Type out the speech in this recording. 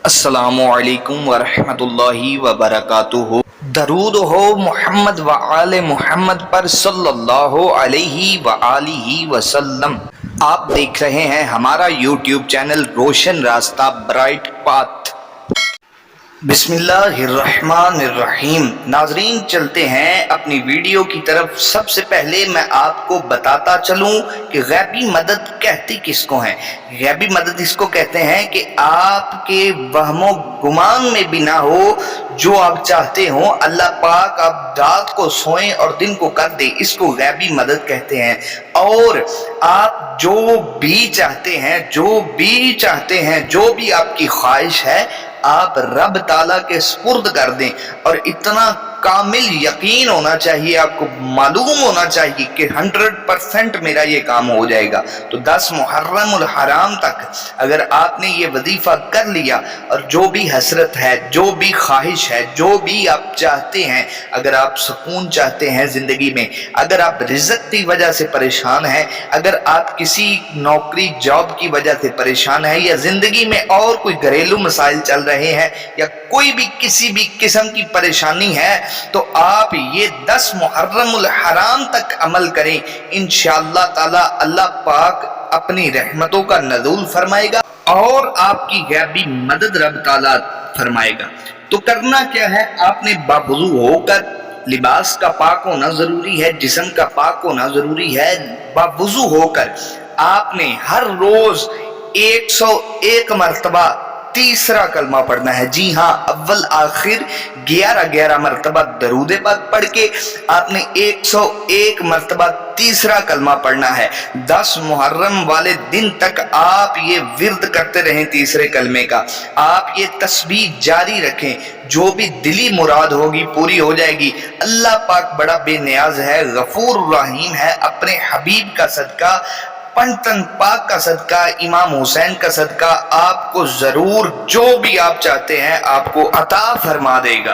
अस्सलामुअलैकुम वरहमतुल्लाहि वबरकातुहू। दरूद हो मोहम्मद व आले मोहम्मद पर सल्लल्लाहु अलैहि व आलिहि वसल्लम। आप देख रहे हैं हमारा यूट्यूब चैनल रोशन रास्ता ब्राइट पाथ। बिस्मिल्लाहिर्रहमानिर्रहीम। नाजरीन, चलते हैं अपनी वीडियो की तरफ। सबसे पहले मैं आपको बताता चलूं कि गैबी मदद कहती किसको है। गैबी मदद इसको कहते हैं कि आपके वहमो गुमान में भी ना हो, जो आप चाहते हो अल्लाह पाक आप रात को सोएं और दिन को कर दे, इसको गैबी मदद कहते हैं। और आप जो भी चाहते हैं, जो भी आपकी ख्वाहिश है, आप रब ताला के सुपुर्द कर दें। और इतना कामिल यकीन होना चाहिए, आपको मालूम होना चाहिए कि 100% मेरा ये काम हो जाएगा। तो 10 मुहर्रम उल हराम तक अगर आपने ये वजीफा कर लिया, और जो भी हसरत है, जो भी ख्वाहिश है, जो भी आप चाहते हैं, अगर आप सुकून चाहते हैं जिंदगी में, अगर आप रिज़्क़ की वजह से परेशान हैं, अगर आप किसी नौकरी जॉब की वजह से परेशान हैं, या जिंदगी में और कोई घरेलू मसाइल चल रहे हैं, या कोई भी किसी भी किस्म की परेशानी है, तो आप ये 10 मुहर्रम उल हराम तक अमल करें। इंशाअल्लाह ताला अल्लाह पाक अपनी रहमतों का नज़ूल फरमाएगा और आपकी गैबी मदद रब ताला फरमाएगा। तो करना क्या है, आपने बावुज़ू होकर, लिबास का पाक होना जरूरी है, जिस्म का पाक होना जरूरी है। बावुज़ू होकर आपने हर रोज 101 मरतबा तीसरा कलमा पढ़ना है। जी हाँ, अव्वल आखिर 11 मरतबा दरूद पाक पढ़ के आपने 101 मरतबा तीसरा कलमा पढ़ना है। 10 मुहर्रम वाले दिन तक आप ये विर्द करते रहें तीसरे कलमे का। आप ये तस्बीह जारी रखें, जो भी दिली मुराद होगी पूरी हो जाएगी। अल्लाह पाक बड़ा बेनियाज है, गफूर रहीम है। अपने हबीब का सदका, पंचतन पाक का सदका, इमाम हुसैन का सदका आपको जरूर जो भी आप चाहते हैं आपको अता फरमा देगा।